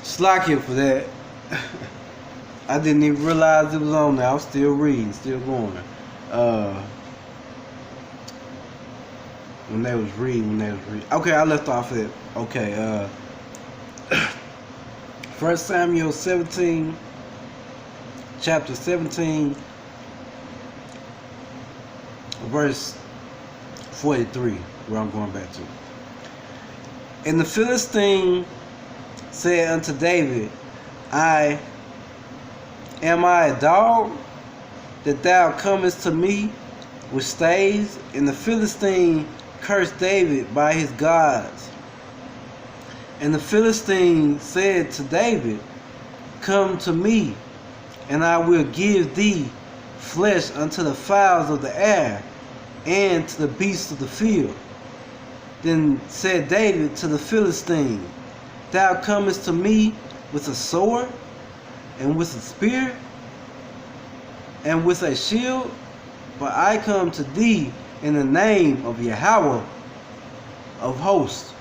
Slack for that. I didn't even realize it was on there. I was still reading, still going. When they was reading. Okay, I left off at, okay, 1 Samuel 17, chapter 17, verse 43, where I'm going back to. And the Philistine said unto David, Am I a dog, that thou comest to me with staves? And the Philistine cursed David by his gods. And the Philistine said to David, Come to me, and I will give thee flesh unto the fowls of the air, and to the beasts of the field. Then said David to the Philistine, Thou comest to me with a sword, and with a spear, and with a shield, but I come to thee in the name of Yahawah of hosts,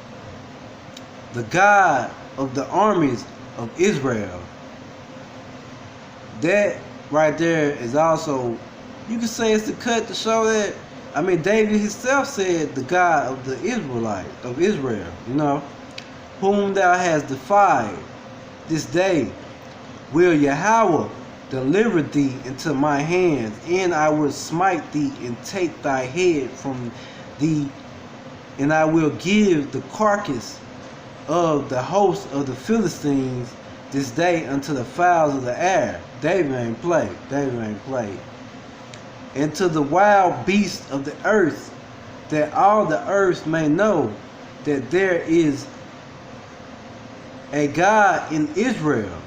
the God of the armies of Israel. That right there is also, you can say it's the cut to show that, David himself said the God of the Israelite, of Israel, whom thou hast defied this day, will Yahawah deliver thee into my hands, and I will smite thee and take thy head from thee, and I will give the carcass of the host of the Philistines this day unto the fowls of the air. David ain't played. And to the wild beasts of the earth, that all the earth may know that there is a God in Israel.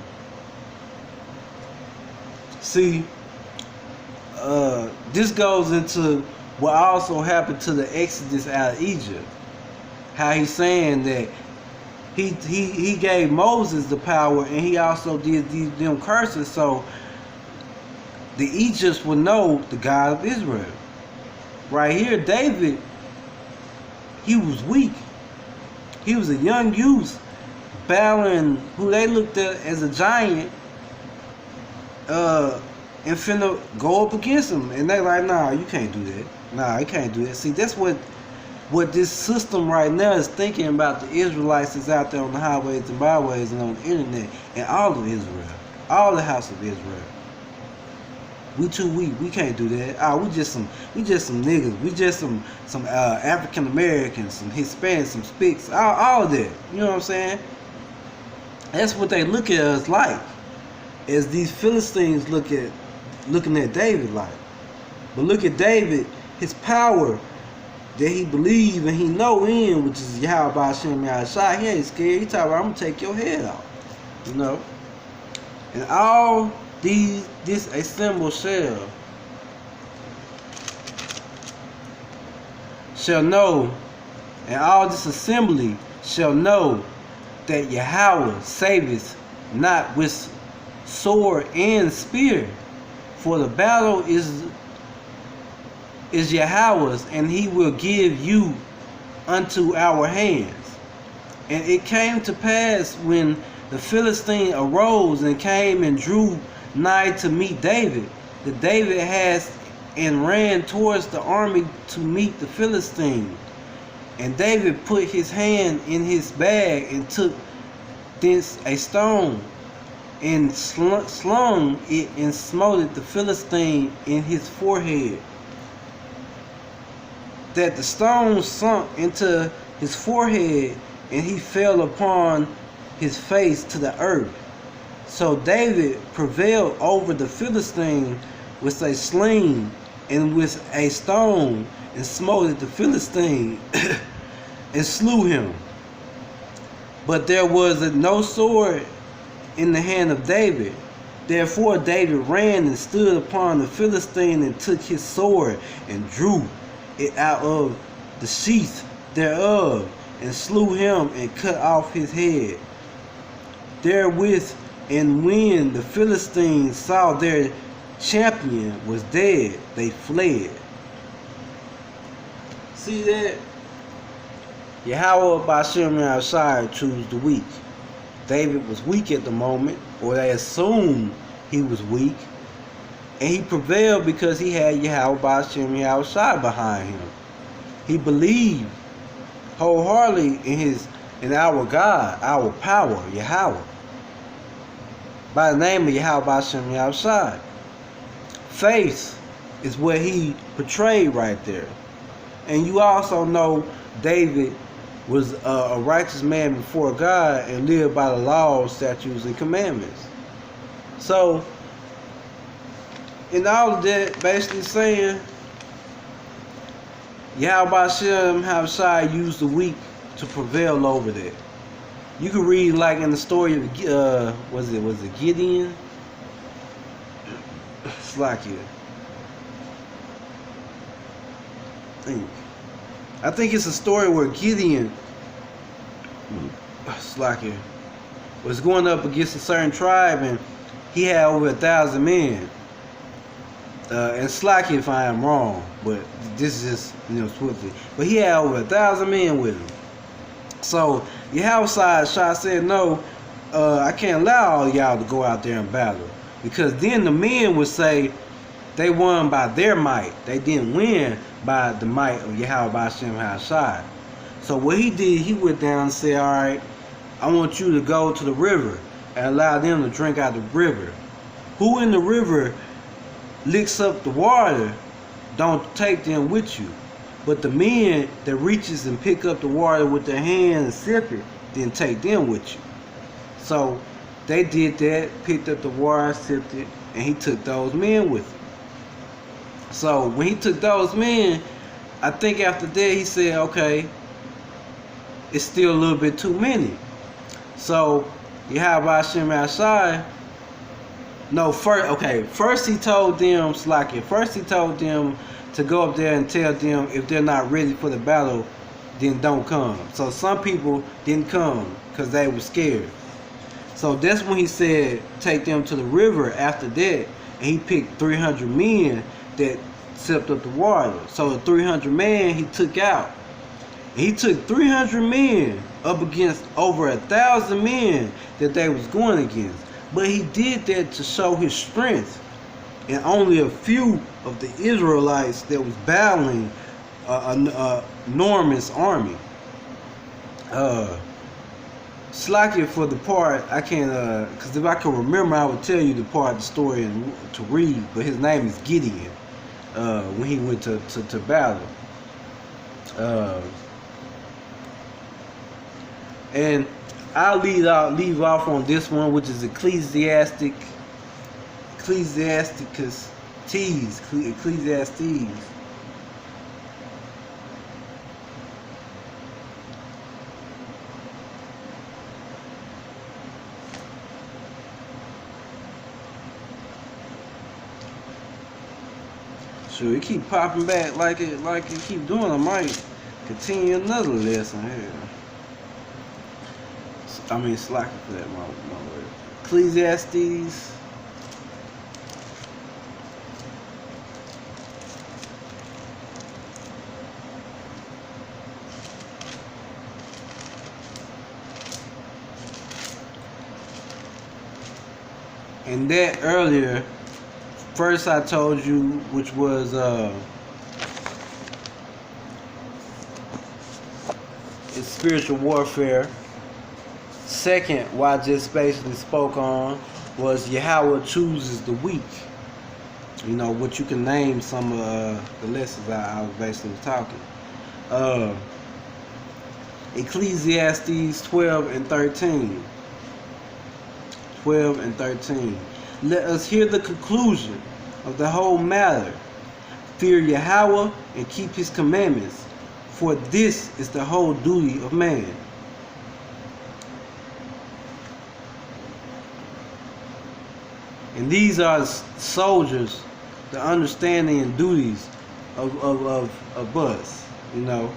See, this goes into what also happened to the Exodus out of Egypt. How he's saying that he gave Moses the power, and he also did them curses, so the Egypts would know the God of Israel. Right here, David, he was weak. He was a young youth battling who they looked at as a giant, and finna go up against him. And they like, nah, you can't do that. Nah, you can't do that. See, that's what this system right now is thinking about the Israelites that's out there on the highways and byways and on the internet, and all of Israel, all the house of Israel. We too weak. We can't do that. We just some niggas. We just some African Americans, some Hispanics, some Spics, all of that. You know what I'm saying? That's what they look at us like, as these Philistines looking at David like. But look at David, his power that he believe and he know in, which is Yahawah, bahashem, yahawashi. He ain't scared. He talking about, I'm gonna take your head off. And all this assembled shall know, and all this assembly shall know that Yahawah saveth not with sword and spear, for the battle is Yahawah's, and he will give you unto our hands. And it came to pass, when the Philistine arose and came and drew nigh to meet David, that David has and ran towards the army to meet the Philistine. And David put his hand in his bag and took thence a stone and slung it and smote the Philistine in his forehead, that the stone sunk into his forehead, and he fell upon his face to the earth. So David prevailed over the Philistine with a sling and with a stone, and smote the Philistine and slew him. But there was no sword in the hand of David. Therefore David ran and stood upon the Philistine, and took his sword and drew it out of the sheath thereof, and slew him and cut off his head therewith. And when the Philistines saw their champion was dead, they fled. See that? Yahawah, bahashem, yahawashi choose the weak. David was weak at the moment, or they assumed he was weak. And he prevailed because he had Yahawah, bahashem, yahawashi behind him. He believed wholeheartedly in our God, our power, Yahawah, by the name of Yahawah, bahashem, yahawashi. Faith is what he portrayed right there. And you also know David was a righteous man before God and lived by the laws, statutes, and commandments. So, in all of that, basically saying, Yahawah, bahashem, yahawashi used the weak to prevail over that. You can read like in the story of was it Gideon? Slakia. I think it's a story where Gideon Slakia was going up against a certain tribe, and he had over 1,000 men. And Slakia if I am wrong, but this is just swiftly. But he had over 1,000 men with him. So Yahawah said, no, I can't allow all y'all to go out there and battle, because then the men would say they won by their might. They didn't win by the might of Yahawah, bahashem, yahawashi. So what he did, he went down and said, all right, I want you to go to the river and allow them to drink out the river. Who in the river licks up the water, don't take them with you. But the men that reaches and pick up the water with their hands and sip it, then take them with you. So they did that, picked up the water, sipped it, and he took those men with him. So when he took those men, I think after that he said, okay, it's still a little bit too many. So Yahawah, bahashem, yahawashi, no, first he told them, first he told them to go up there and tell them if they're not ready for the battle, then don't come. So some people didn't come because they were scared. So that's when he said take them to the river after that, and he picked 300 men that sipped up the water. So the 300 men he took out. He took 300 men up against over 1,000 men that they was going against. But he did that to show his strength. And only a few of the Israelites that was battling an enormous army. Slack it for the part, I can't, because if I can remember, I would tell you the part of the story to read. But his name is Gideon, when he went to battle. And I'll leave off on this one, which is Ecclesiastes. Sure, it keep popping back like it keep doing. I might continue another lesson here. I mean, slacking for that, my word. Ecclesiastes. And that earlier, first I told you, which was it's spiritual warfare. Second, what I just basically spoke on was Yahawah chooses the weak. You know, what you can name some of the lessons I was basically talking. Ecclesiastes 12 and 13. 12 and 13. Let us hear the conclusion of the whole matter. Fear Yahawah and keep his commandments, for this is the whole duty of man. And these are soldiers, the understanding and duties of us, you know.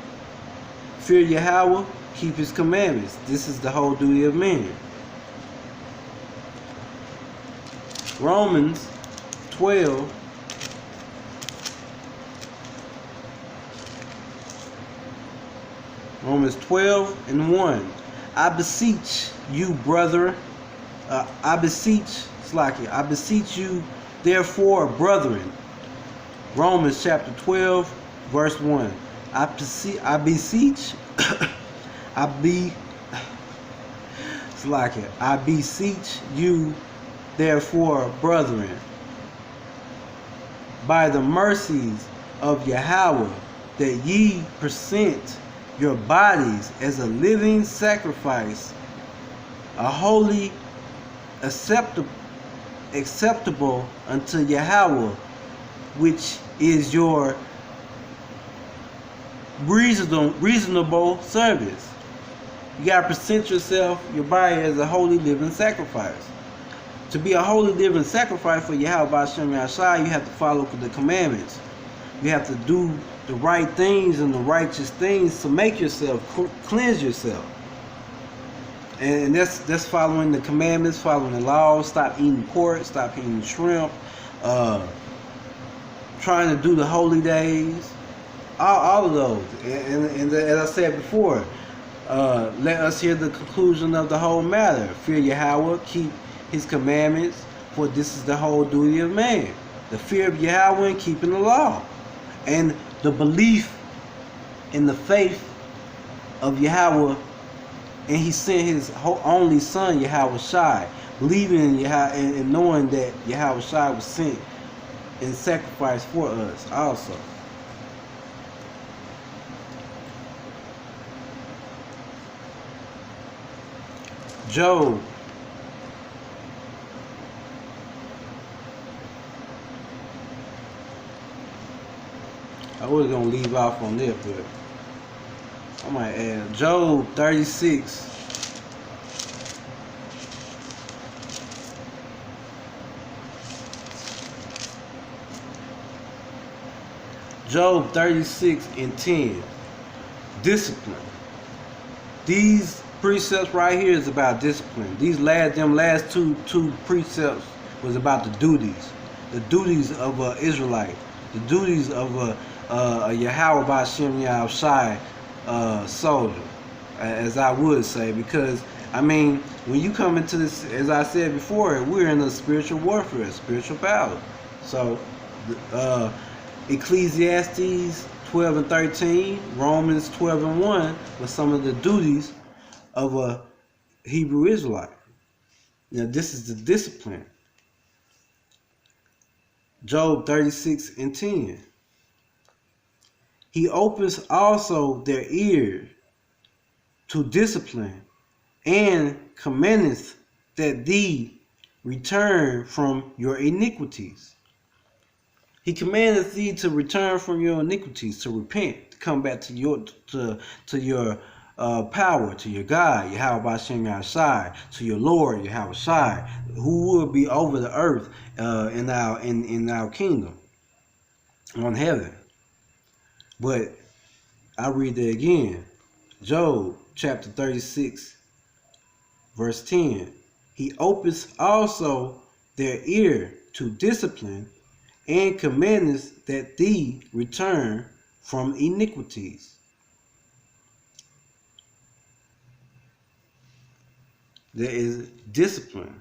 Fear Yahawah, keep his commandments. This is the whole duty of man. Romans 12. Romans 12 and 1. I beseech you, brethren. I beseech you, therefore, brethren. Romans chapter 12, verse 1. I beseech, I beseech you, therefore, brethren, by the mercies of Yahawah, that ye present your bodies as a living sacrifice, a holy, acceptable unto Yahawah, which is your reasonable service. You gotta present yourself, your body, as a holy living sacrifice. To be a holy living sacrifice for Yahawah, bahashem, you have to follow the commandments. You have to do the right things and the righteous things to make yourself, cleanse yourself. And that's following the commandments, following the laws. Stop eating pork, stop eating shrimp, trying to do the holy days, all of those. And as I said before, let us hear the conclusion of the whole matter. Fear Yahawah, keep his commandments, for this is the whole duty of man. The fear of Yahawah and keeping the law. And the belief in the faith of Yahawah, and he sent his only son, yahawashi, believing in Yahawah and knowing that yahawashi was sent and sacrificed for us also. Job. I was gonna leave off on this, but I might add Job 36. Job 36 and 10. Discipline. These precepts right here is about discipline. Them last two precepts was about the duties of an Israelite, the duties of a Yahawah bahashem yahawashi soldier, as I would say, because I mean, when you come into this, as I said before, we're in a spiritual warfare, a spiritual battle. So Ecclesiastes 12 and 13, Romans 12 and 1 were some of the duties of a Hebrew Israelite. Now this is the discipline. Job 36 and 10. He opens also their ear to discipline, and commandeth that thee return from your iniquities. He commandeth thee to return from your iniquities, to repent, to come back to your power, to your God, Yahawah bahashem yahawashi, to your Lord, Yahawashi, who will be over the earth in our kingdom on heaven. But I read that again. Job chapter 36, verse 10. He opens also their ear to discipline, and commandeth that thee return from iniquities. There is discipline.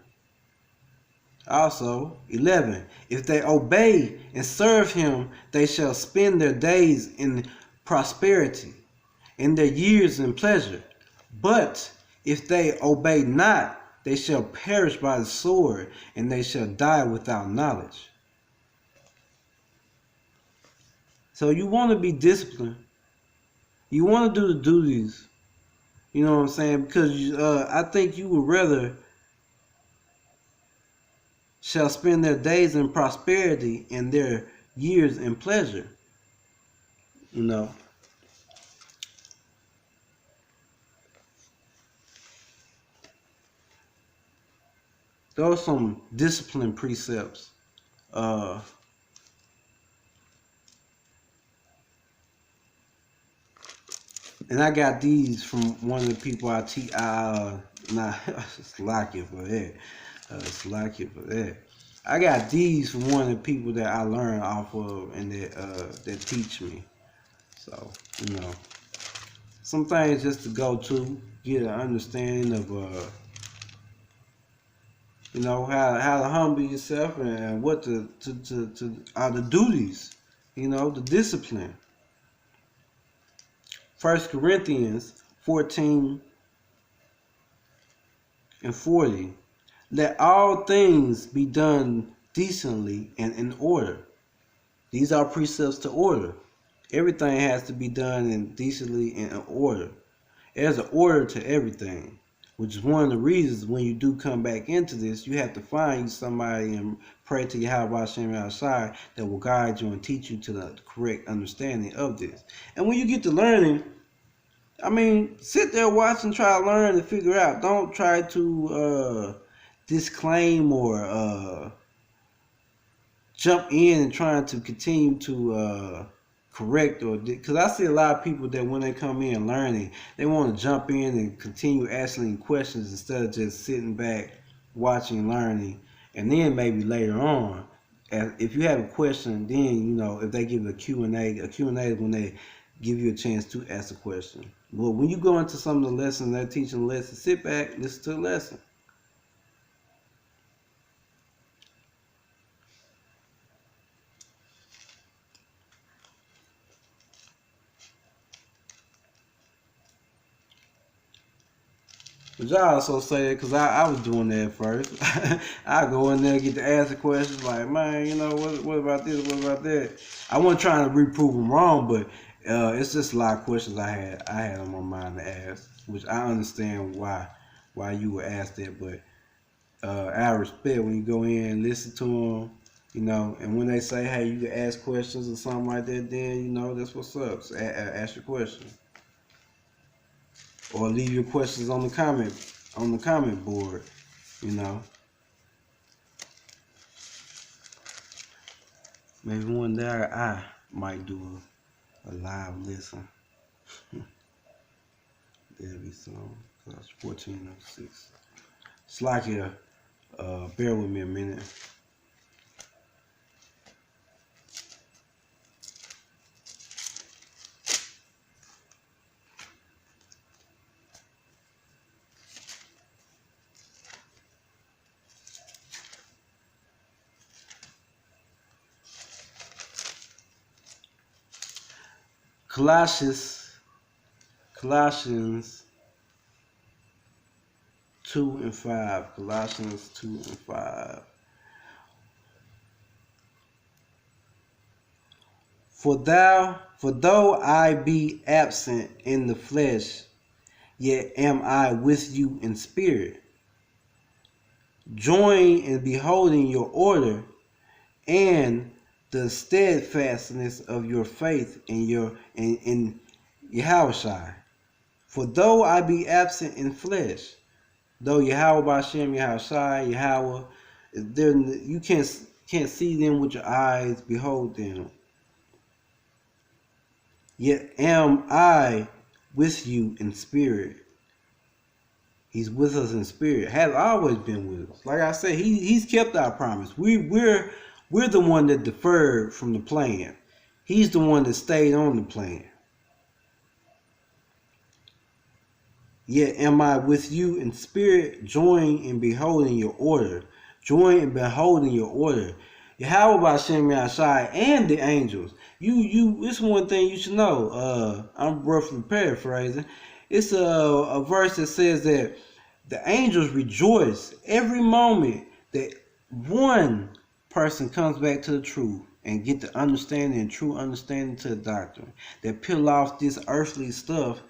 Also, 11. If they obey and serve him, they shall spend their days in prosperity, and their years in pleasure. But if they obey not, they shall perish by the sword, and they shall die without knowledge. So you want to be disciplined. You want to do the duties. You know what I'm saying? Because I think you would rather shall spend their days in prosperity and their years in pleasure. You know. Those are some discipline precepts. And I got these from one of the people I teach. Slack it for that. I got these from one of the people that I learned off of and that teach me. So, you know. some things just to go to, get an understanding of how to humble yourself and what to are the duties, the discipline. 1 Corinthians 14:40. Let all things be done decently and in order. These are precepts to order. Everything has to be done decently and in order. There's an order to everything, which is one of the reasons when you do come back into this, you have to find you somebody and pray to Yahawah yahawashi that will guide you and teach you to the correct understanding of this. And when you get to learning, sit there, watch, and try to learn and figure out. Don't try to disclaim or jump in and trying to continue to correct, or because I see a lot of people that when they come in learning, they want to jump in and continue asking questions instead of just sitting back, watching, learning, and then maybe later on, if you have a question, then if they give a Q&A is when they give you a chance to ask a question. But when you go into some of the lessons, they're teaching the lesson, sit back, listen to the lesson. But y'all also say that because I was doing that at first. I go in there, get to ask the questions like, man, what about this, what about that? I wasn't trying to reprove them wrong, but it's just a lot of questions I had on my mind to ask, which I understand why you would ask that, but out of respect, when you go in and listen to them, and when they say, hey, you can ask questions or something like that, then that's what's up. So ask your question. Or leave your questions on the comment board, Maybe one day I might do a live listen. There'll be some. That's 14:06. It's like here. Bear with me a minute. Colossians 2:5. Colossians 2:5. For though I be absent in the flesh, yet am I with you in spirit, join in beholding your order and the steadfastness of your faith in Yahawashi. For though I be absent in flesh, though Yahawah, bahashem, Yahawashi, Yahawah, you can't see them with your eyes, behold them. Yet am I with you in spirit. He's with us in spirit. Has always been with us. Like I said, he's kept our promise. We're the one that deferred from the plan. He's the one that stayed on the plan. Yet am I with you in spirit, join in beholding your order. Join in beholding your order. Yahawah, bahashem, Yahawashi, and the angels. It's one thing you should know. I'm roughly paraphrasing. It's a verse that says that the angels rejoice every moment that one person comes back to the truth and get the understanding and true understanding to the doctrine. That peel off this earthly stuff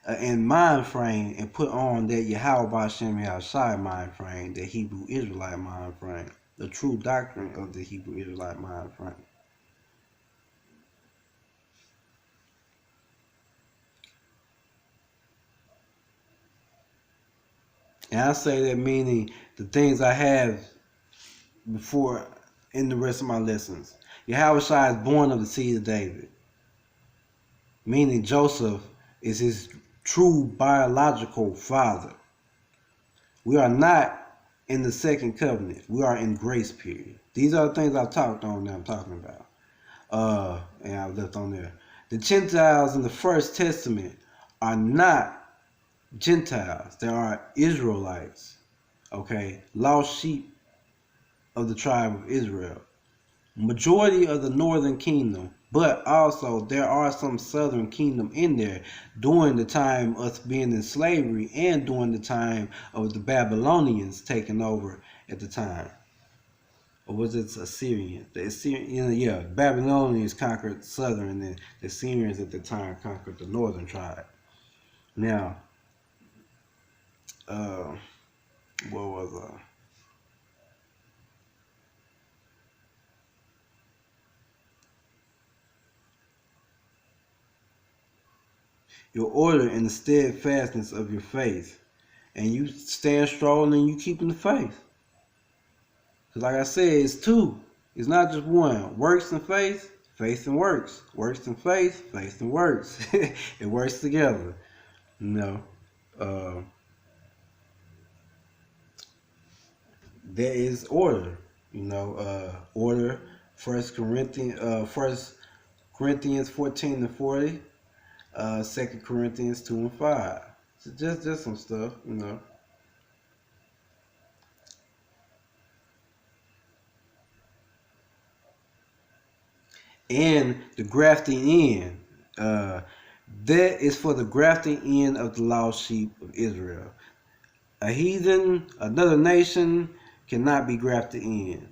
and mind frame and put on that Yahawah, bahashem, Yahawashi mind frame, the Hebrew Israelite mind frame, the true doctrine of the Hebrew Israelite mind frame. And I say that meaning the things I have before in the rest of my lessons. Yahawashi is born of the seed of David, meaning Joseph is his true biological father. We are not in the second covenant. We are in grace period. These are the things I've talked on that I'm talking about. And I've left on there. The Gentiles in the First Testament are not Gentiles. They are Israelites. Okay, lost sheep of the tribe of Israel. Majority of the northern kingdom, but also there are some southern kingdom in there during the time of us being in slavery and during the time of the Babylonians taking over at the time. Or was it Assyrian? The Assyrian, yeah, Babylonians conquered southern, and then the Assyrians at the time conquered the northern tribe. Now, what was your order and the steadfastness of your faith, and you stand strong and you keep in the faith. Because like I said, it's two. It's not just one. Works and faith, faith and works. Works and faith, faith and works. It works together. You know. There is order. You know, order. First Corinthians 14 and 40. 2 Corinthians 2 and 5. So just some stuff, you know. And the grafting in. That is for the grafting in of the lost sheep of Israel. A heathen, another nation, cannot be grafted in.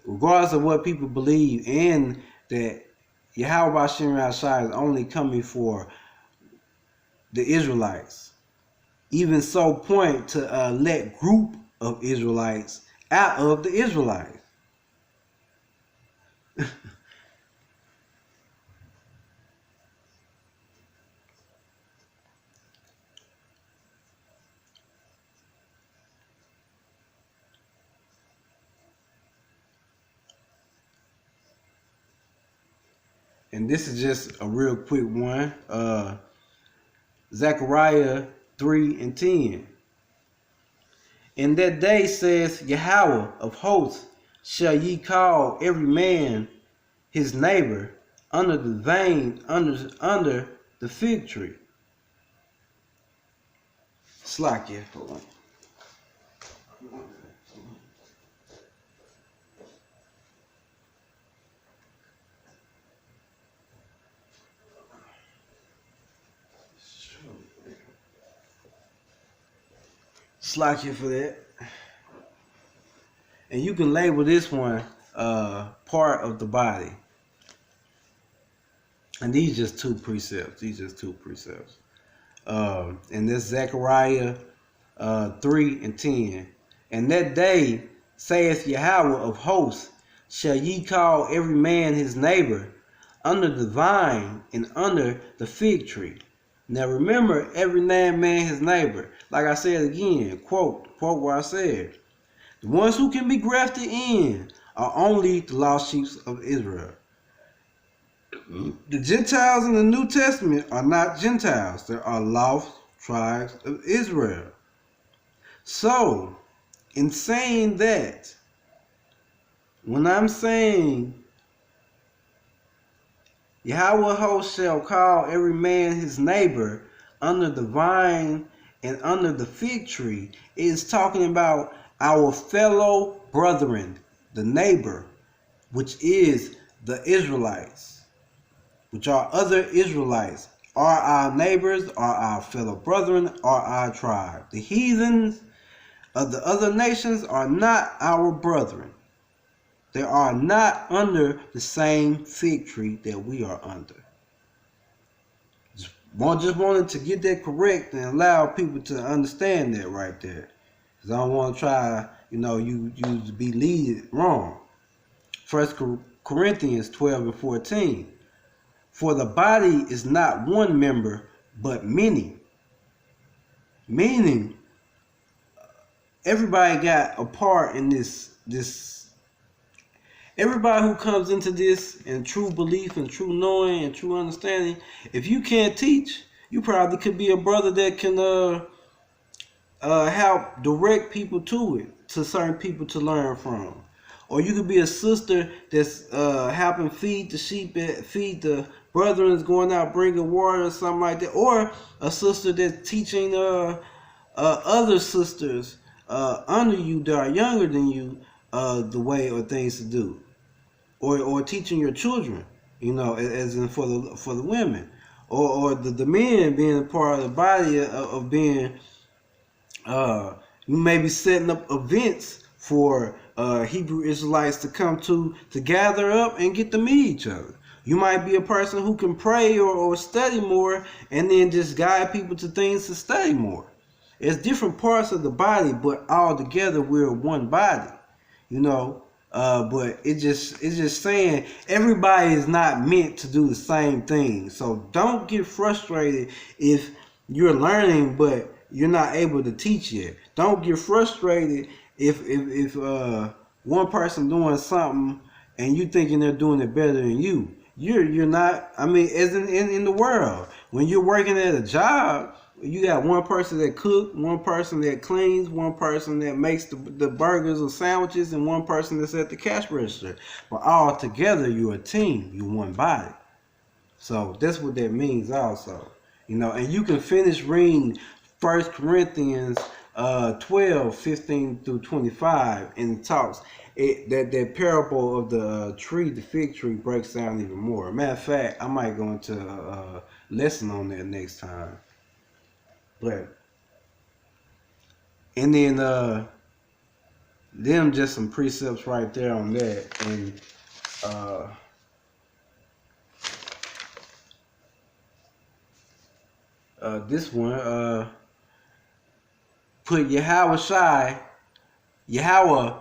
Regardless of what people believe, and that Yahawah is only coming for the Israelites. Even so, point to let group of Israelites out of the Israelites. And this is just a real quick one. Zechariah 3 and 10. In that day says Yahawah of hosts, shall ye call every man his neighbor under the vine, under the fig tree. Slakia, hold on. Slakia for that. And you can label this one part of the body. And these just two precepts. And this Zechariah 3 and 10. And that day saith Yahawah of hosts, shall ye call every man his neighbor under the vine and under the fig tree. Now remember, every man his neighbor. Like I said again, quote where I said, the ones who can be grafted in are only the lost sheep of Israel. The Gentiles in the New Testament are not Gentiles. They are lost tribes of Israel. So, in saying that, when I'm saying Yahawah host shall call every man his neighbor under the vine and under the fig tree, it is talking about our fellow brethren, the neighbor, which is the Israelites, which are other Israelites, are our neighbors, are our fellow brethren, are our tribe. The heathens of the other nations are not our brethren. They are not under the same fig tree that we are under. Just wanted to get that correct and allow people to understand that right there. Because I don't want to try, you to be lead wrong. 1 Corinthians 12 and 14. For the body is not one member, but many. Meaning, everybody got a part in this. Everybody who comes into this in true belief and true knowing and true understanding, if you can't teach, you probably could be a brother that can help direct people to it, to certain people to learn from. Or you could be a sister that's helping feed the sheep, feed the brethren going out bringing water or something like that. Or a sister that's teaching other sisters under you that are younger than you the way or things to do. Or teaching your children, as in for the women. Or the men being a part of the body of being, you may be setting up events for Hebrew Israelites to come to gather up and get to meet each other. You might be a person who can pray or study more and then just guide people to things to study more. It's different parts of the body, but all together we're one body, but it's just saying everybody is not meant to do the same thing. So don't get frustrated if you're learning but you're not able to teach yet. Don't get frustrated if one person doing something and you thinking they're doing it better than you. You're not. I mean, as in the world, when you're working at a job, you got one person that cooks, one person that cleans, one person that makes the burgers or sandwiches, and one person that's at the cash register. But all together, you're a team. You're one body. So that's what that means also. And you can finish reading 1 Corinthians 12, 15 through 25, and it talks. That parable of the fig tree breaks down even more. Matter of fact, I might go into a lesson on that next time. But and then them just some precepts right there on that. And this one, put Yahawah,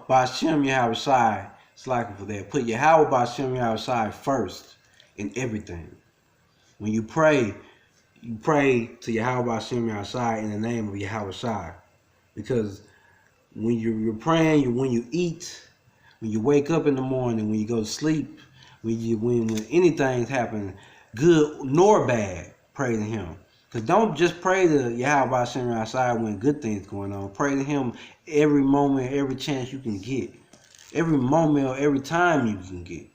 bahashem, Yahawah. It's like for that. Put Yahawah, bahashem, Yahawah first in everything. When you pray to Yahawah, bahashem, Yahawah in the name of Yahawashi. Because when you're praying, when you eat, when you wake up in the morning, when you go to sleep, when anything's happening, good nor bad, pray to Him. Because don't just pray to Yahawah, bahashem, Yahawah when good things going on. Pray to Him every moment, every chance you can get. Every moment or every time you can get.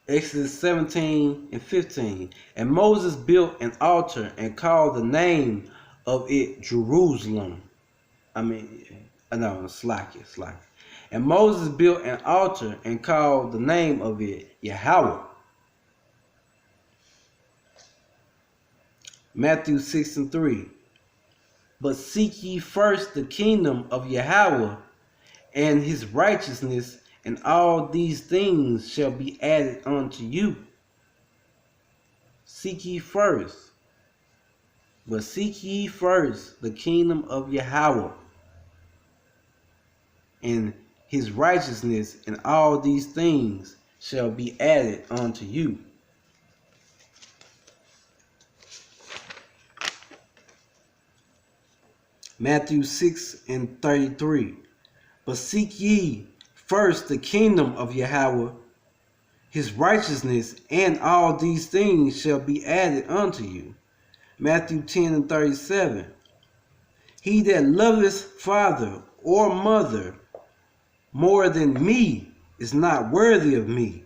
Exodus 17 and 15. And Moses built an altar and called the name of it Jerusalem. Slacky. And Moses built an altar and called the name of it Yahawah. Matthew 6 and 3. But seek ye first the kingdom of Yahawah and His righteousness, and all these things shall be added unto you. Seek ye first. But seek ye first the kingdom of Yahawah and His righteousness, and all these things shall be added unto you. Matthew 6 and 33. But seek ye first the kingdom of Yahawah, His righteousness, and all these things shall be added unto you. Matthew 10 and 37. He that loveth father or mother more than me is not worthy of me.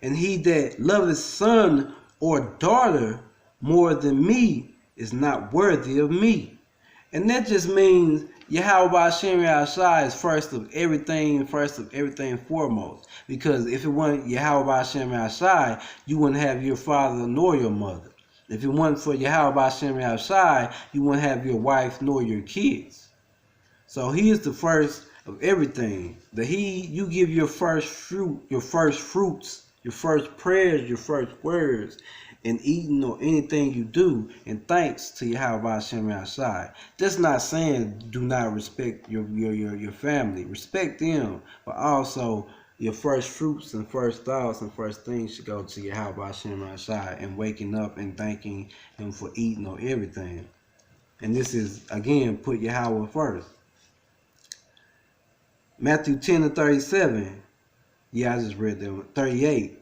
And he that loveth son or daughter more than me is not worthy of me. And that just means Yahawah, bahashem, Yahawah is first of everything foremost. Because if it wasn't Yahawah, bahashem, Yahawah, you wouldn't have your father nor your mother. If it wasn't for Yahawah, bahashem, Yahawah, you wouldn't have your wife nor your kids. So He is the first of everything. You give your first fruit, your first fruits, your first prayers, your first words, in eating or anything you do, and thanks to Yahawah, bahashem, Yahawah. That's not saying do not respect your family. Respect them, but also your first fruits and first thoughts and first things should go to Yahawah, bahashem, Yahawah, and waking up and thanking Him for eating or everything. And this is, again, put Yahawah first. Matthew 10 and 37. Yeah, I just read that one. 38.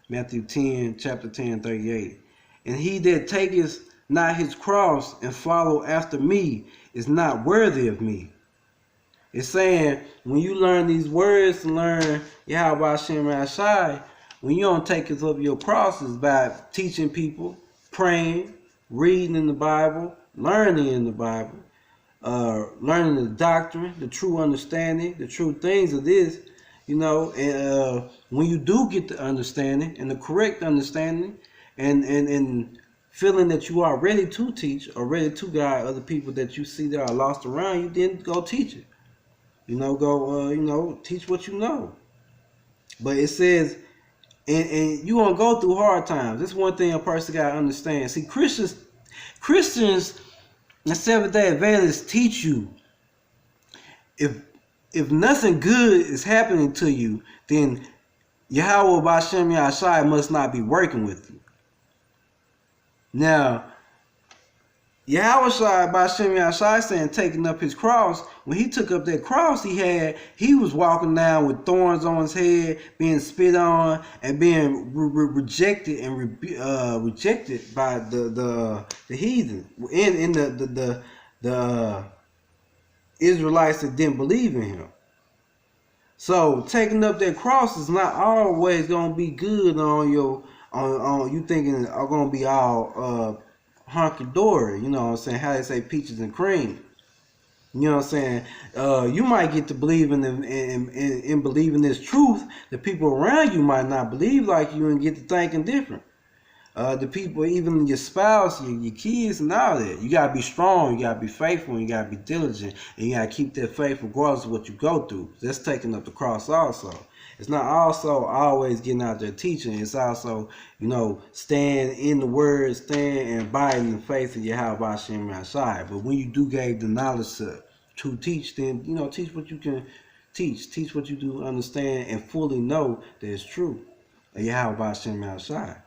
Matthew 10, chapter 10, 38. And he that taketh not his cross and follow after me is not worthy of me. It's saying when you learn these words and learn Yahawah, when you don't take up your crosses by teaching people, praying, reading in the Bible, learning in the Bible, learning the doctrine, the true understanding, the true things of this, and when you do get the understanding and the correct understanding and feeling that you are ready to teach or ready to guide other people that you see that are lost around you, then go teach it. Go teach what you know. But it says, and you gonna go through hard times. That's one thing a person gotta understand. See, Christians and Seventh-day Adventists teach you if nothing good is happening to you, then Yahawah bahashem Yahawah must not be working with you. Now, Yahawah bahashem Yahawah saying taking up his cross. When he took up that cross he was walking down with thorns on his head, being spit on, and being rejected and rejected by the heathen in the Israelites that didn't believe in him. So taking up that cross is not always gonna be good on you thinking are gonna be all hunky dory. You know what I'm saying? How they say peaches and cream. You know what I'm saying? You might get to believing in believing this truth. The people around you might not believe like you and get to thinking different. The people, even your spouse, your kids, and all that. You gotta be strong. You gotta be faithful. And you gotta be diligent, and you gotta keep that faith regardless of what you go through. That's taking up the cross also. It's not also always getting out there teaching. It's also, stand in the word, stand and abide in the faith of Yahawah bahashem Yahawah. But when you do gain the knowledge to teach, then, teach what you can teach. Teach what you do understand and fully know that it's true. Yahawah bahashem Yahawah.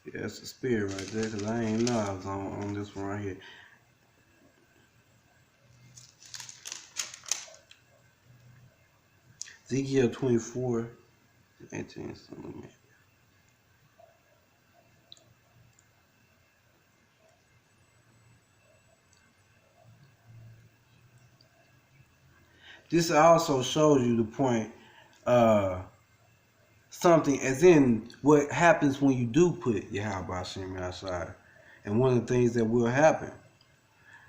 Yeah, that's the spirit right there, because I ain't know I was on this one right here. Ezekiel 24, 18, something. This also shows you the point, something as in what happens when you do put Yahawah bahashem Yahawah. And one of the things that will happen.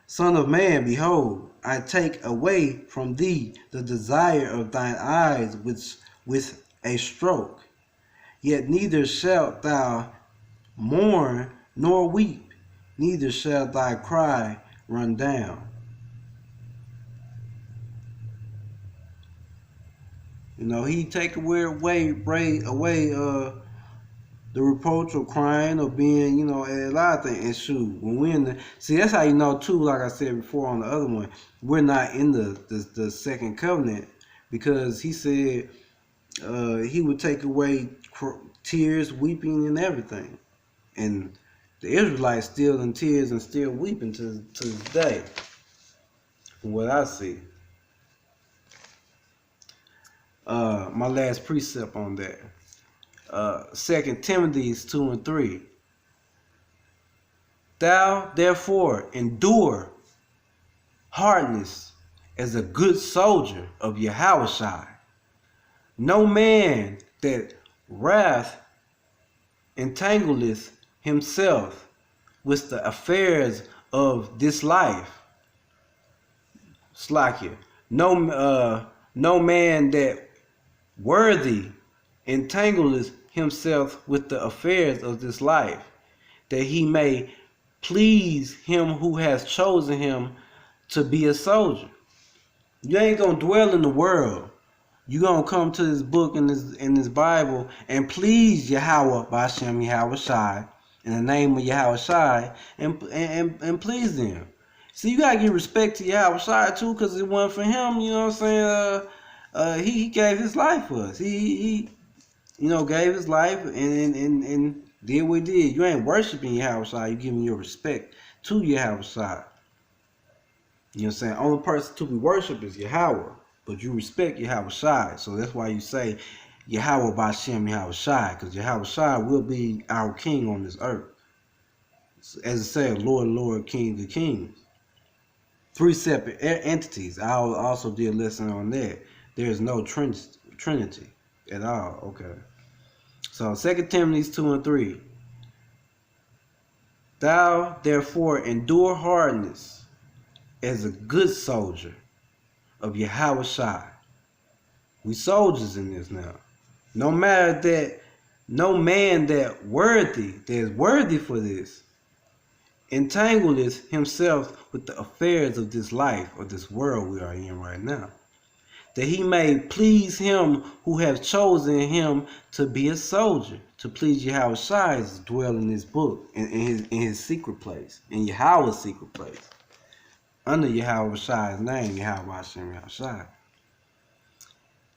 Son of man, behold, I take away from thee the desire of thine eyes with a stroke. Yet neither shalt thou mourn nor weep, neither shall thy cry run down. He take away the reproach of crying or being, a lot of things. And shoot, when we're in see, that's how you know too. Like I said before on the other one, we're not in the second covenant, because he said he would take away tears, weeping, and everything. And the Israelites still in tears and still weeping to this day, from what I see. My last precept on that. 2 Timothy 2 and 3. Thou therefore endure hardness as a good soldier of Yahawashi. No man that wrath entangleth himself with the affairs of this life. Slakia. No man that worthy entangleth himself with the affairs of this life, that he may please him who has chosen him to be a soldier. You ain't gonna dwell in the world. You gonna come to this book in this Bible and please Yahawah bahashem Yahawah in the name of Yahawah and please them. See, you gotta give respect to Yahawah too, because it wasn't for him. You know what I'm saying? He gave his life for us. He gave his life and Did what he did. You ain't worshiping Yahawah. You giving your respect to Yahawah. You know what I'm saying? Only person to be worshipped is Yahawah. But you respect Yahawah. So that's why you say Yahawah bahashem Yahawah. Because Yahawah will be our king on this earth. As it said, Lord, Lord, King of Kings. 3 separate entities. I also did a lesson on that. There is no Trinity at all. Okay. So 2 Timothy 2 and 3. Thou therefore endure hardness as a good soldier of Yahawah. We soldiers in this now. No matter that no man that is worthy for this, entangles himself with the affairs of this life or this world we are in right now, that he may please him who have chosen him to be a soldier, to please Yahawah, is dwell in his book, in his secret place, in Yahawah's secret place, under Yahawah's name, Yahawah.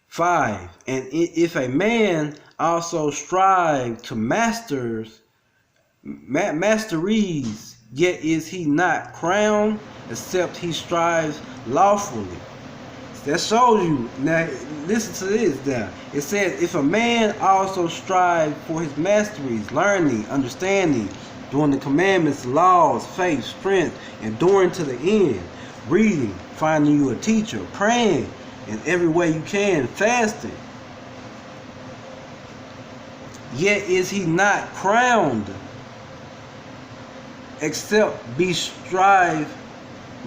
5. And if a man also strive to masteries, yet is he not crowned, except he strives lawfully. That shows you. Now, listen to this now. It says, if a man also strive for his masteries, learning, understanding, doing the commandments, laws, faith, strength, enduring to the end, reading, finding you a teacher, praying in every way you can, fasting, yet is he not crowned, except be strive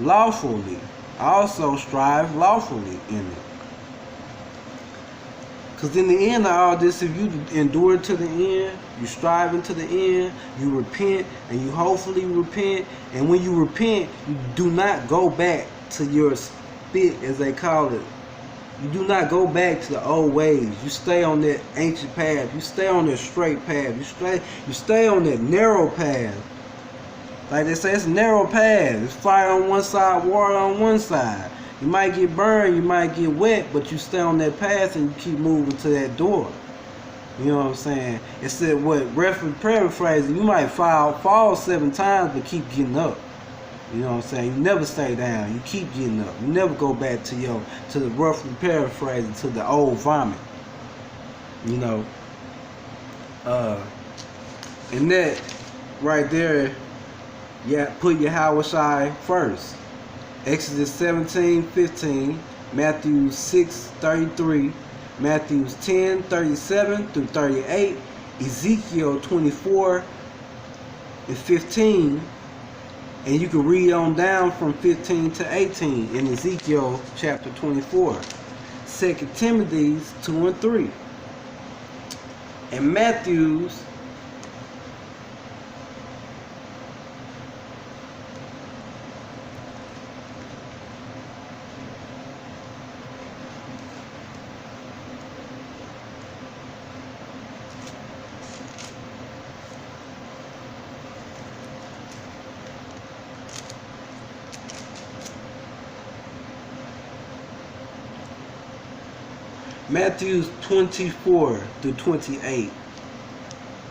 lawfully. Also strive lawfully in it. Because in the end of all this, if you endure to the end, you strive into the end, you repent, and you hopefully repent, and when you repent, you do not go back to your spit, as they call it. You do not go back to the old ways. You stay on that ancient path. You stay on that straight path. You stay on that narrow path. Like they say, it's a narrow path. It's fire on one side, water on one side. You might get burned, you might get wet, but you stay on that path and you keep moving to that door. You know what I'm saying? It said, paraphrasing, you might fall 7 times, but keep getting up. You know what I'm saying? You never stay down. You keep getting up. You never go back to the roughly paraphrasing, to the old vomit. You know? And that right there, yeah, put Yahawah first. Exodus 17:15, Matthew 6:33, Matthew 10:37 through 38, Ezekiel 24:15, and you can read on down from 15 to 18 in Ezekiel chapter 24. 2 Timothy 2 and 3, and Matthew's Matthew 24 through 28.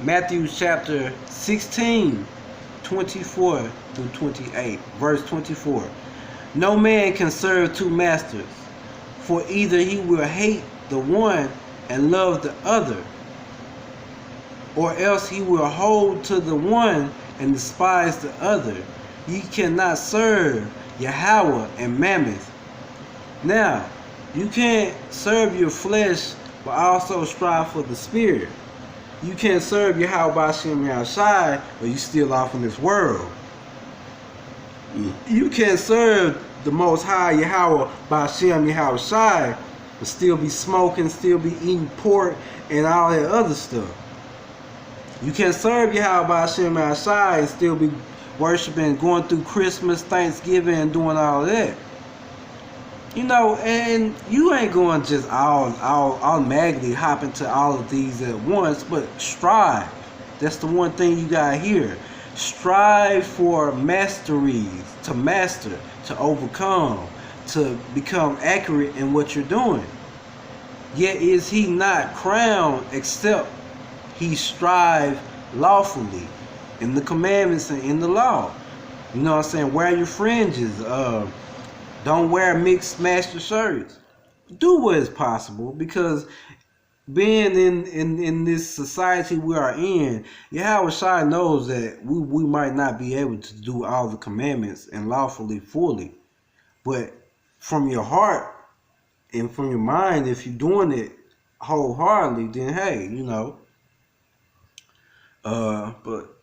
Matthew chapter 16, 24 through 28. Verse 24. No man can serve 2 masters, for either he will hate the one and love the other, or else he will hold to the one and despise the other. Ye cannot serve Yahawah and Mammon. Now, you can't serve your flesh, but also strive for the spirit. You can't serve Yahawah bahashem Yahawah, but you still off in this world. You can't serve the Most High Yahawah bahashem Yahawah, but still be smoking, still be eating pork, and all that other stuff. You can't serve Yahawah bahashem Yahawah and still be worshiping, going through Christmas, Thanksgiving, and doing all that. You know, and you ain't going to just automatically hop into all of these at once, but strive. That's the one thing you got here. Strive for masteries, to master, to overcome, to become accurate in what you're doing. Yet is he not crowned, except he strive lawfully in the commandments and in the law. You know what I'm saying? Wear your fringes. Don't wear mixed master shirts. Do what is possible, because being in this society we are in, Yahawashi knows that we might not be able to do all the commandments and lawfully fully. But from your heart and from your mind, if you're doing it wholeheartedly, then hey, you know. But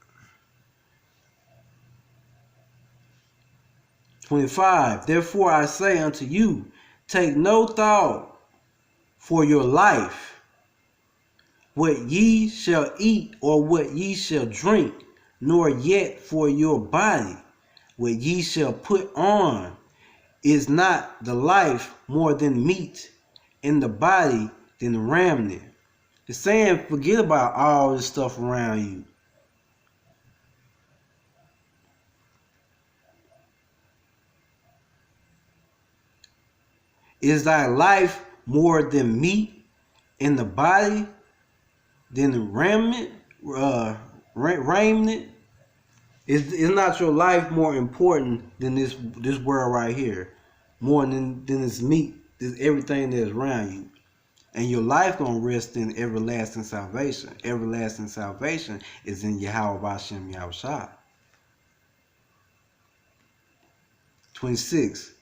25, therefore I say unto you, take no thought for your life, what ye shall eat or what ye shall drink, nor yet for your body, what ye shall put on. Is not the life more than meat, and the body than raiment? It's saying forget about all this stuff around you. Is thy life more than meat, and the body than raiment? Raiment? Is not your life more important than this world right here? More than this meat, this everything that's around you. And your life gonna rest in everlasting salvation. Everlasting salvation is in Yahawah, bahashem, yahawashi. 26.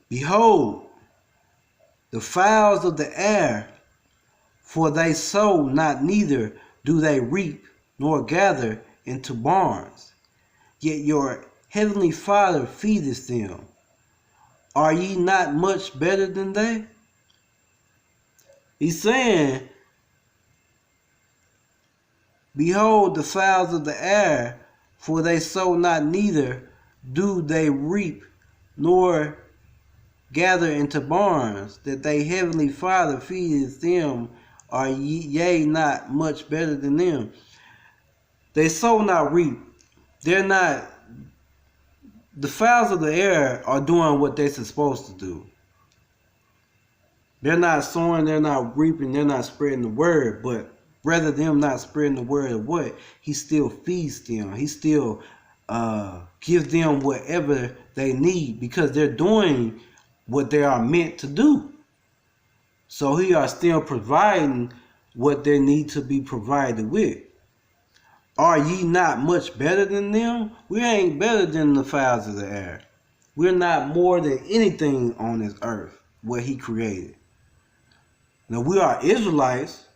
Behold, the fowls of the air, for they sow not, neither do they reap, nor gather into barns, yet your heavenly Father feedeth them. Are ye not much better than they? He's saying, behold the fowls of the air, for they sow not, neither do they reap, nor gather into barns, that they heavenly Father feedeth them. Are ye not much better than them? They sow not, reap. They're not. The fowls of the air are doing what they're supposed to do. They're not sowing, they're not reaping, they're not spreading the word. But rather them not spreading the word of what? He still feeds them. He still gives them whatever they need, because they're doing what they are meant to do. So he are still providing what they need to be provided with. Are ye not much better than them? We ain't better than the fowls of the air. We're not more than anything on this earth, what he created. Now we are Israelites,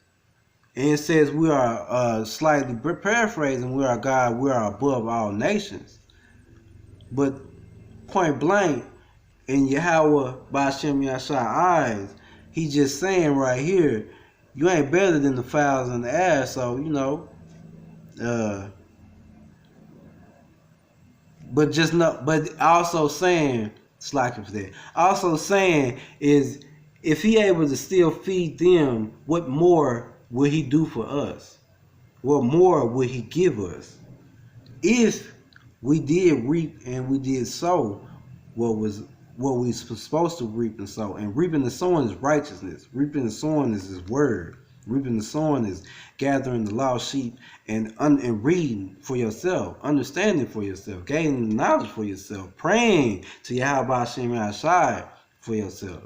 and it says we are, slightly paraphrasing, we are God, we are above all nations. But point blank, in Yahawah, bahashem, yahawashi eyes, he's just saying right here, you ain't better than the fowls in the air. So, you know, but just not, but also saying, slacking for that. Also saying is, if he able to still feed them, what more will he do for us? What more will he give us? If we did reap and we did sow what we supposed to reap and sow. And reaping and sowing is righteousness. Reaping and sowing is his word. Reaping and sowing is gathering the lost sheep and reading for yourself, understanding for yourself, gaining knowledge for yourself, praying to Yahawah, bahashem, yahawashi for yourself.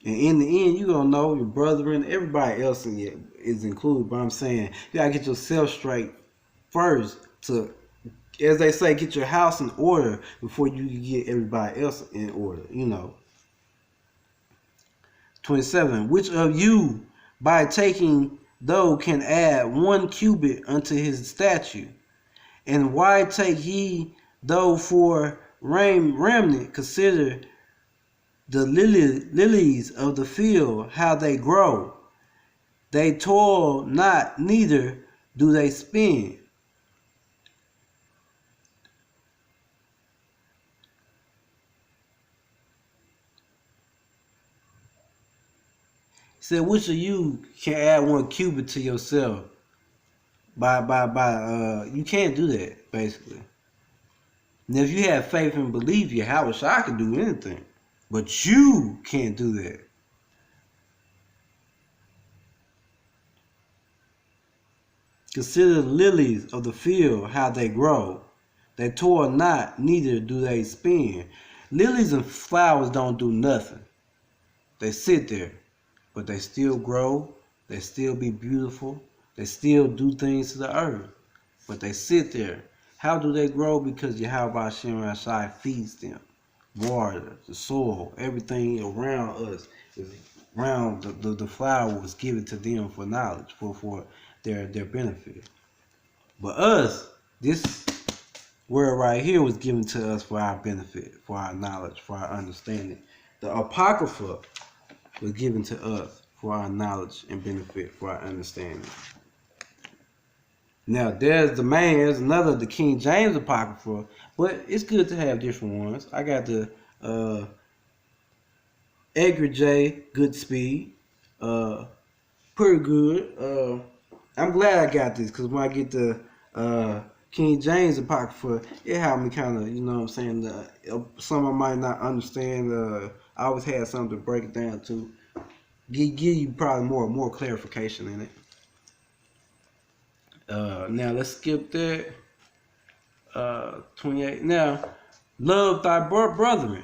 And in the end, you're going to know your brethren, everybody else is included. But I'm saying, you got to get yourself straight first to, as they say, get your house in order before you can get everybody else in order, you know. 27. Which of you, by taking dough, can add 1 cubit unto his statue? And why take ye dough for raiment? Consider the lilies of the field, how they grow. They toil not, neither do they spin. He said, which of you can add 1 cubit to yourself? You can't do that, basically. Now, if you have faith and belief, Yahawashi can do anything. But you can't do that. Consider the lilies of the field, how they grow. They toil not, neither do they spin. Lilies and flowers don't do nothing. They sit there, but they still grow. They still be beautiful. They still do things to the earth, but they sit there. How do they grow? Because Yahawah feeds them. Water, the soil, everything around us is around the flower was given to them for knowledge, for their benefit. But us, this word right here was given to us for our benefit, for our knowledge, for our understanding. The Apocrypha was given to us for our knowledge and benefit, for our understanding. Now, there's another, the King James Apocrypha, but it's good to have different ones. I got the Edgar J. Goodspeed, pretty good. I'm glad I got this, because when I get the King James Apocrypha, it helped me kind of, you know what I'm saying, some I might not understand. I always had something to break it down to, give you probably more clarification in it. Now let's skip that. 28. Now, love thy brethren.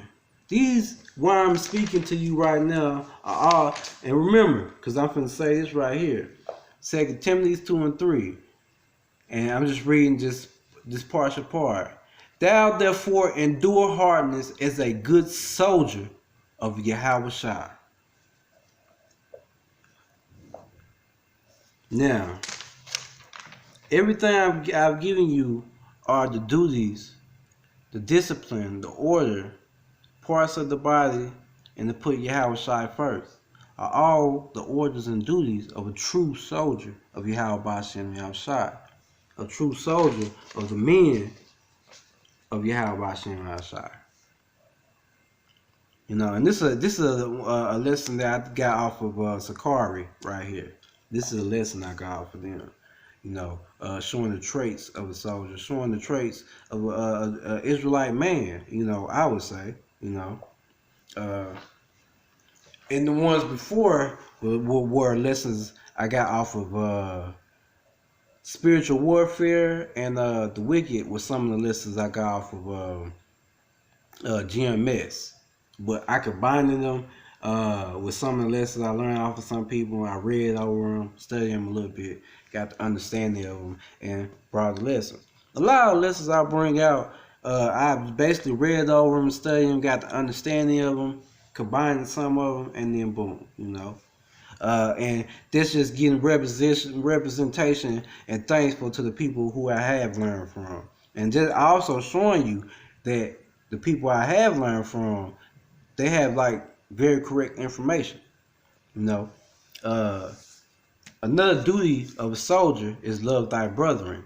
These why I'm speaking to you right now are all, and remember, because I'm finna say this right here. 2 Timothy 2:3. And I'm just reading this partial part. Thou therefore endure hardness as a good soldier of Yahawashi. Now, everything I've given you are the duties, the discipline, the order, parts of the body, and to put Yahawashi first, are all the orders and duties of a true soldier of Yahawashi, a true soldier of the men of Yahawashi. You know, and this is a lesson that I got off of Sakari right here. This is a lesson I got off of them. You know, showing the traits of a soldier, showing the traits of an Israelite man, you know, I would say, you know. And the ones before were lessons I got off of spiritual warfare, and the wicked was some of the lessons I got off of GMS. But I combined them with some of the lessons I learned off of some people. I read over them, studied them a little bit, got the understanding of them, and brought the lessons. A lot of lessons I bring out, I basically read over them, studied them, got the understanding of them, combined some of them, and then boom, you know. And this just getting representation and thankful to the people who I have learned from. And just also showing you that the people I have learned from, they have like very correct information. You know, another duty of a soldier is love thy brethren.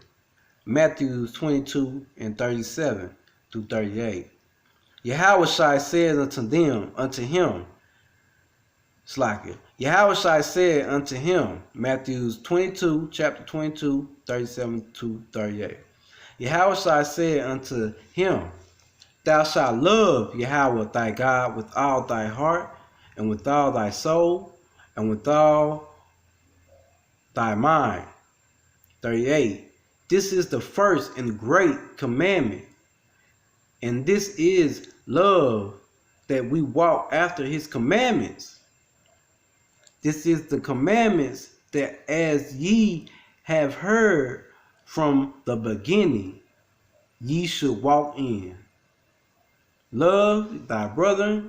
Matthew 22:37 through 38. Yahawashi said unto him, Slacker. Yahawashi said unto him, chapter 22, 37 to 38. Yahawashi said unto him, Thou shalt love Yahawah thy God with all thy heart, and with all thy soul, and with all thy mind. 38. This is the first and great commandment, and this is love, that we walk after his commandments. This is the commandments that as ye have heard from the beginning, ye should walk in. Love thy brother,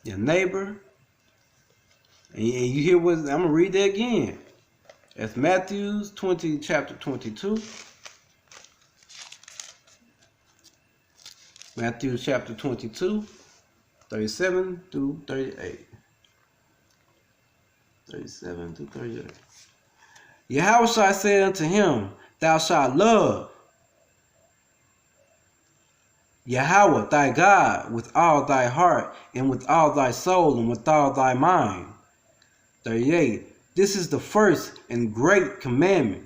your neighbor. And you hear what I'm gonna read that again. That's Matthew chapter 22. Matthew chapter 22, 37 through 38. 37 to 38. Yahawashi said unto him, Thou shalt love Yahawah thy God with all thy heart, and with all thy soul, and with all thy mind. 38. This is the first and great commandment.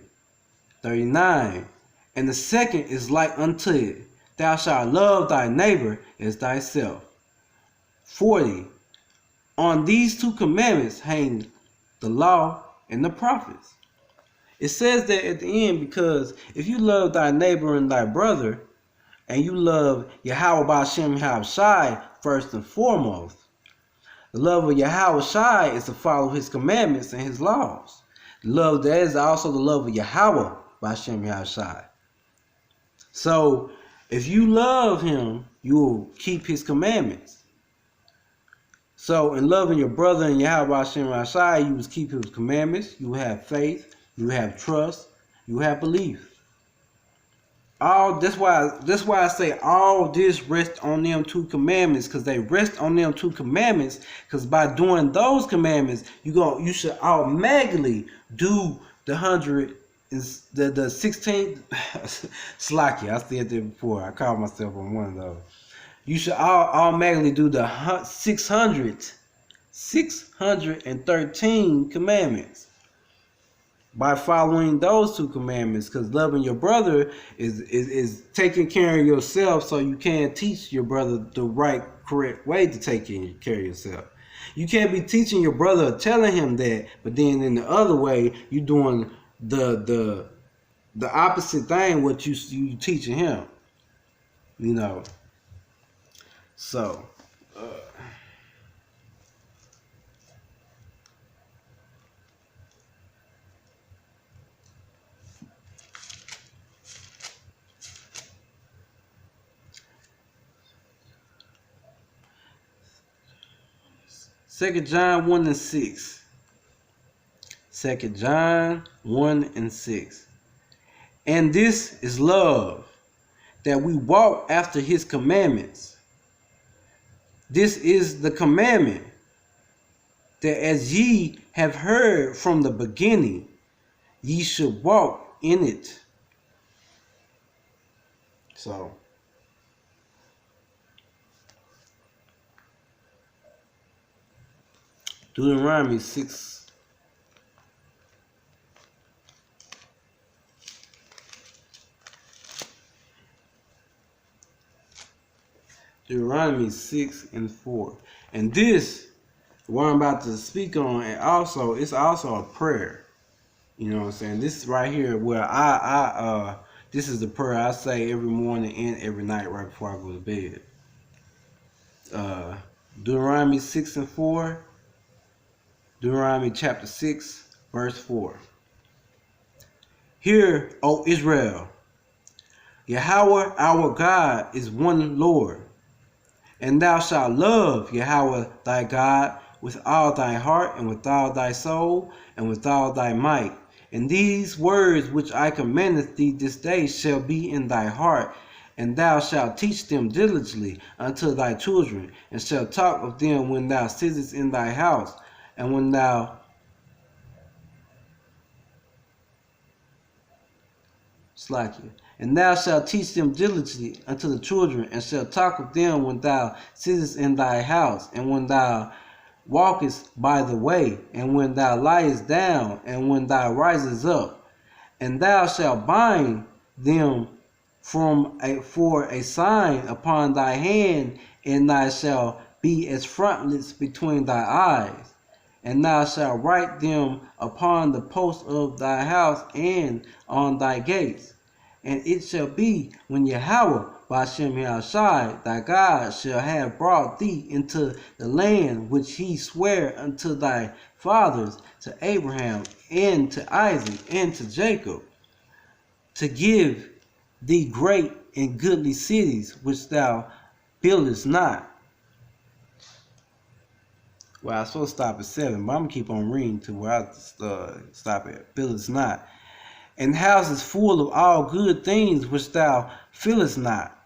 39. And the second is like unto it. Thou shalt love thy neighbor as thyself. 40. On these two commandments hang the law and the prophets. It says that at the end, because if you love thy neighbor and thy brother, and you love Yahawah bahashem yahawashi first and foremost, the love of yahawashi is to follow his commandments and his laws. Love that is also the love of Yahawah bahashem yahawashi. So if you love him, you will keep his commandments. So in loving your brother and Yahawah bahashem yahawashi, you will keep his commandments, you will have faith, you have trust, you have belief. That's why I say all this rests on them two commandments, because they rest on them two commandments, because by doing those commandments, you should automatically do the 16 slacky. I said that before. I called myself on one of those. You should automatically do the 613 commandments by following those two commandments, because loving your brother is taking care of yourself, so you can teach your brother the right, correct way to take care of yourself. You can't be teaching your brother, telling him that, but then in the other way, you doing the opposite thing what you teaching him. You know. So. Second John 1 and 6. 2 John 1 and 6. And this is love, that we walk after his commandments. This is the commandment, that as ye have heard from the beginning, ye should walk in it. So, Deuteronomy 6. Deuteronomy 6 and 4. And this, what I'm about to speak on, and also, it's also a prayer. You know what I'm saying? This is right here where this is the prayer I say every morning and every night right before I go to bed. Deuteronomy 6 and 4. Deuteronomy chapter 6, verse 4. Hear, O Israel, Yahawah our God is one Lord, and thou shalt love Yahawah thy God with all thy heart, and with all thy soul, and with all thy might. And these words which I commandeth thee this day shall be in thy heart, and thou shalt teach them diligently unto thy children, and shalt talk of them when thou sittest in thy house, and when thou and thou shalt teach them diligently unto the children, and shalt talk of them when thou sittest in thy house, and when thou walkest by the way, and when thou liest down, and when thou risest up. And thou shalt bind them for a sign upon thy hand, and thou shalt be as frontlets between thy eyes. And thou shalt write them upon the posts of thy house and on thy gates. And it shall be, when Yahawah bahashem yahawashi thy God shall have brought thee into the land which he sware unto thy fathers, to Abraham and to Isaac and to Jacob, to give thee great and goodly cities which thou buildest not. Well, I was supposed to stop at 7, but I'm going to keep on reading to where I stop at. Buildest not. And houses full of all good things which thou fillest not,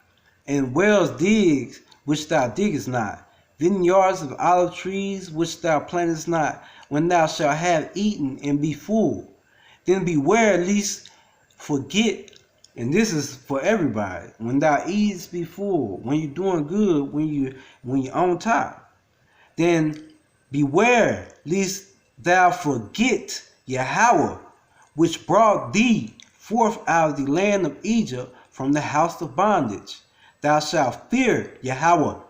and wells digged which thou diggest not, vineyards of olive trees which thou plantest not, when thou shalt have eaten and be full. Then beware lest forget, and this is for everybody, when thou eatest be full, when you're doing good, when you're on top. Then beware lest thou forget Yahawah, which brought thee forth out of the land of Egypt from the house of bondage. Thou shalt fear Yahawah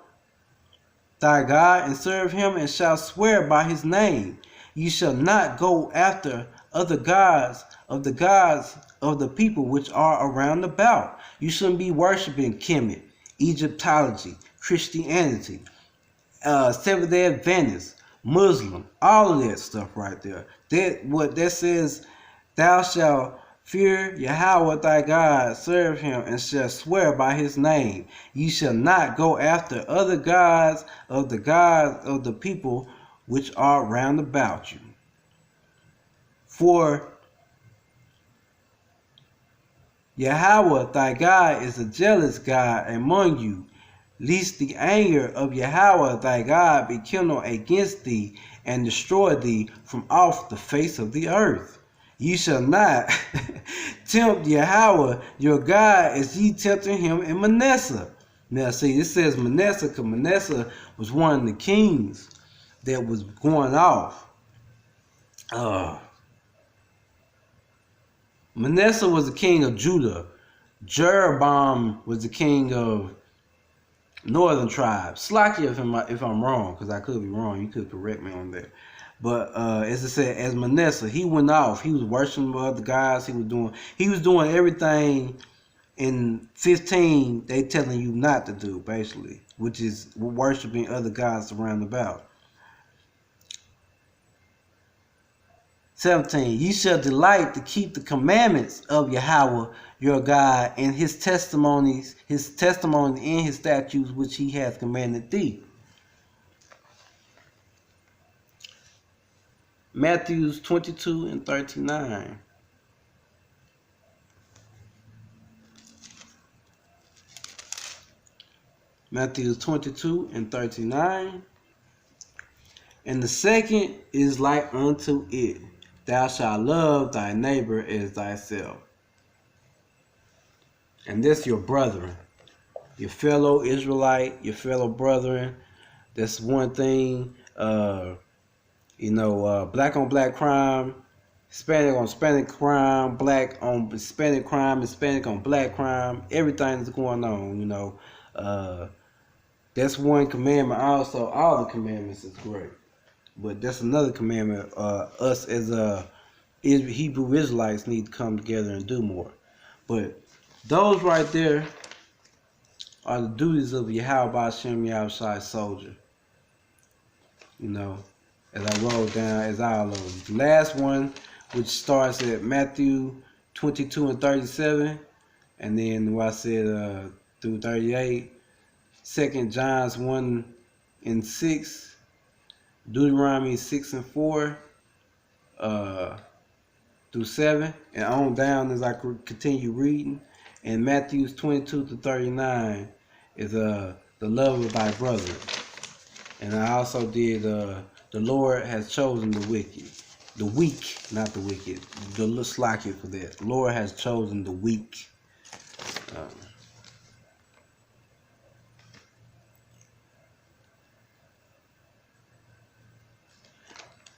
thy God, and serve him, and shalt swear by his name. Ye shall not go after other gods of the people which are around about. You shouldn't be worshiping Kemet, Egyptology, Christianity, Seventh-day Adventist, Muslim, all of that stuff right there. That says, thou shalt fear Yahawah thy God, serve him, and shall swear by his name. Ye shall not go after other gods of the people which are round about you. For Yahawah thy God is a jealous God among you, lest the anger of Yahawah thy God be kindled against thee, and destroy thee from off the face of the earth. Ye shall not tempt Yahawah your God as ye tempted him in Manasseh. Now see, it says Manasseh because Manasseh was one of the kings that was going off. Manasseh was the king of Judah. Jeroboam was the king of northern tribes. Slacky if I'm wrong, because I could be wrong. You could correct me on that. But as I said, as Manasseh, he went off. He was worshiping other gods. He was doing everything in 15 they telling you not to do, basically, which is worshiping other gods around about. 17, ye shall delight to keep the commandments of Yahawah your God, and his testimony and his statutes which he hath commanded thee. Matthew 22 and 39. Matthew 22 and 39. And the second is like unto it, thou shalt love thy neighbor as thyself. And this your brethren, your fellow Israelite, your fellow brethren. That's one thing. Black on black crime, Hispanic on Hispanic crime, black on Hispanic crime, Hispanic on black crime. Everything that's going on. That's one commandment. Also, all the commandments is great. But that's another commandment. Us as Hebrew Israelites need to come together and do more. But those right there are the duties of Yahawah, bahashem, yahawashi soldier. As I roll down, as all of them. The last one, which starts at Matthew 22 and 37, and then what I said through 38, 2 John 1 and 6, Deuteronomy 6 and 4 through 7, and on down as I continue reading. And Matthew 22 to 39 is the love of thy brother. And I also did the Lord has chosen the wicked. The weak, not the wicked. Let's like it for that. The Lord has chosen the weak.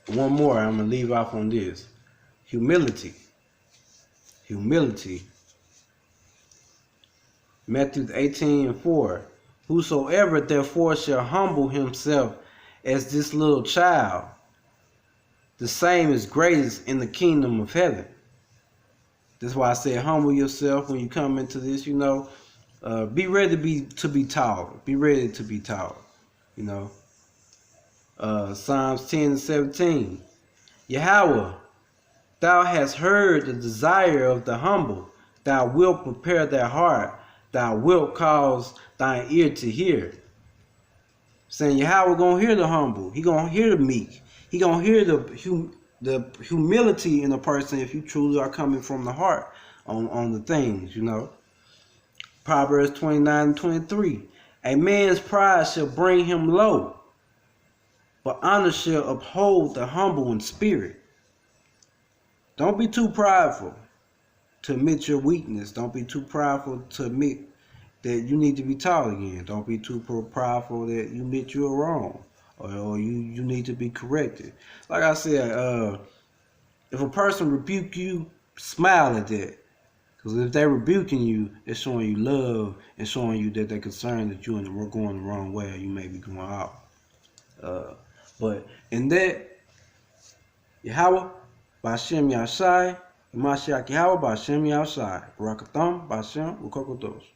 One more, I'm going to leave off on this. Humility. Matthew 18 and 4. Whosoever therefore shall humble himself as this little child, the same is greatest in the kingdom of heaven. That's why I said humble yourself when you come into this, be ready to be taught. Be ready to be taught, Psalms 10 and 17. Yahawah, thou hast heard the desire of the humble. Thou wilt prepare their heart. Thou wilt cause thine ear to hear. Saying Yahawah gonna hear the humble. He gonna hear the meek. He gonna hear the humility in a person if you truly are coming from the heart on the things, Proverbs 29 and 23. A man's pride shall bring him low, but honor shall uphold the humble in spirit. Don't be too prideful to admit your weakness. Don't be too prideful to admit that you need to be taught again. Don't be too prideful that you admit you're wrong, or you need to be corrected. Like I said, if a person rebuke you, smile at that. Because if they're rebuking you, they're showing you love and showing you that they're concerned that you're going the wrong way, or you may be going out. But in that, Yahawah, bahashem Yahawah, Mashiach Yahawah, bahashem Yahawah, Barakatham, bahashem, Wukokodos.